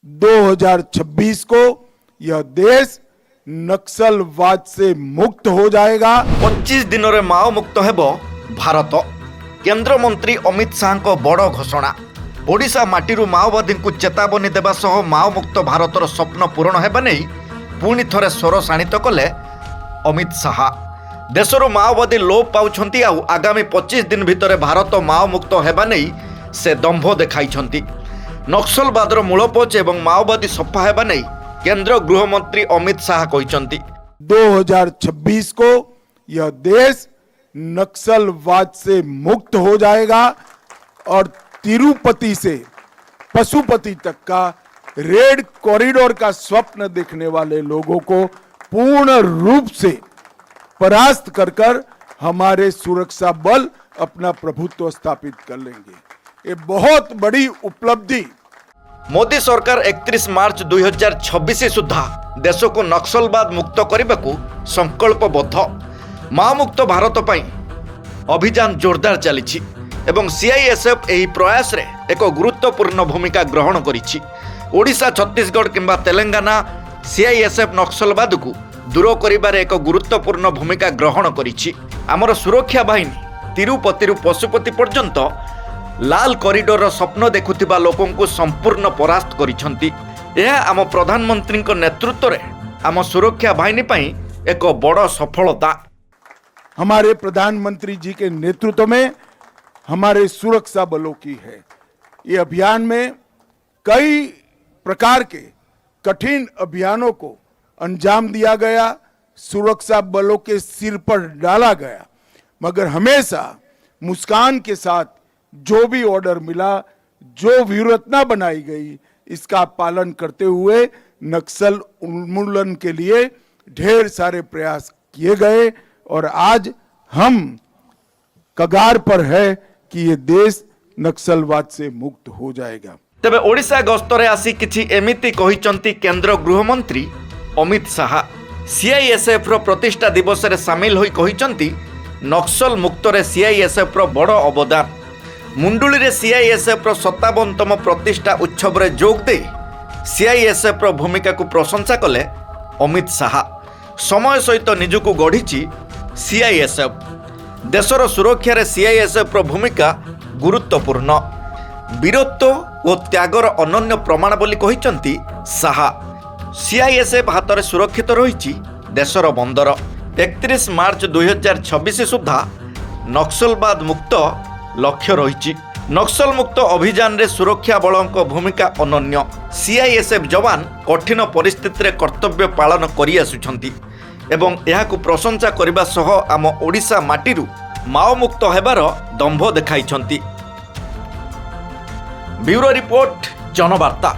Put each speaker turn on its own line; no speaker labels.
2026 को यह देश नक्सलवाद से मुक्त हो जाएगा।
25 दिन में माओ मुक्त हेबो भारत। केंद्र मंत्री अमित शाह को बड़ घोषणा। ओडिशा माटीरू माओवादी को चेतावनी देवा सह माओ मुक्त भारतर स्वप्न पूरण हेबा नै पुणी थरे स्वर शाणित कले अमित शाह। देशरू माओवादी लोप पाउछंती आउ आगामी 25 दिन भितर भारत माओ मुक्त हेबा नै से दंभ देखाइछंती। नक्सलवादर मूलपोच एवं माओवादी सफा हेबा नै केंद्र गृहमंत्री अमित शाह कहिछंती।
2026 को यह देश नक्सलवाद से मुक्त हो जाएगा और तिरुपति से पशुपति तक का रेड कॉरिडोर का स्वप्न देखने वाले लोगों को पूर्ण रूप से परास्त कर हमारे सुरक्षा बल अपना प्रभुत्व स्थापित कर लेंगे। ये बहुत बड़ी उपलब्धि।
मोदी सरकार 31 मार्च 2026 सुधा देश को नक्सलवाद मुक्त करने को संकल्पबद्ध। माओ मुक्त भारत पाई अभियान जोरदार चली एवं सीआईएसएफ एही प्रयास रे एक गुरुत्वपूर्ण भूमिका ग्रहण करिछि। ओडिशा, छत्तीसगढ़ किंबा तेलंगाना सीआईएसएफ नक्सलवाद को दूर करिबारे एक गुरुत्वपूर्ण भूमिका ग्रहण करिछि। आमर सुरक्षा बाहिनी तिरुपति पशुपति पर्यंत लाल कॉरिडोर स्वप्न देखुथिबा लोकों को संपूर्ण परास्त करिछंती। यह आम प्रधानमंत्री नेतृत्व रे आम सुरक्षा बाहिनी पई एक बड़ सफलता।
हमारे प्रधानमंत्री जी के नेतृत्व में हमारे सुरक्षा बलों की है। ये अभियान में कई प्रकार के कठिन अभियानों को अंजाम दिया गया, सुरक्षा बलों के सिर पर डाला गया, मगर हमेशा मुस्कान के साथ जो भी ऑर्डर मिला, जो व्यूहरचना बनाई गई, इसका पालन करते हुए नक्सल उन्मूलन के लिए ढेर सारे प्रयास किए गए और आज हम कगार पर है कि ये देश नक्सलवाद से मुक्त हो जाएगा।
तेबे ओडिशा गस्तरे आसी किछि एमिति कहिचंती केंद्र गृहमंत्री अमित शाह। सीआईएसएफ रो प्रतिष्ठा दिवस रे शामिल होई कहिचंती नक्सल मुक्त रे सीआईएसएफ रो बड़ अवदान। मुंडुली रे सीआईएसएफ रो 57तम प्रतिष्ठा उत्सव रे जोग दे सीआईएसएफ रो भूमिका को प्रशंसा कले अमित शाह। समय सहित निजुको गढ़िछि सीआईएसएफ। देशर सुरक्षा रे सीआईएसएफ रो भूमिका गुरुत्वपूर्ण। वीरत्व और त्यागर अनन्य प्रमाण बोली कहिचंती शाह। सीआईएसएफ हाथ में सुरक्षित रही देशर बंदर। 31 मार्च 2026 सुधा नक्सलवाद मुक्त लक्ष्य रही। नक्सल मुक्त अभियान रे सुरक्षा बलों भूमिका अनन्य। सीआईएसएफ जवान कठिन परिस्थिति रे कर्तव्य पालन करि आसुछंती एवं एहाकु प्रशंसा करिबा सह आम ओडिशा माटीरू माओ मुक्त हेबार दंभ देखाइछंती। Bureau report, Janvarta.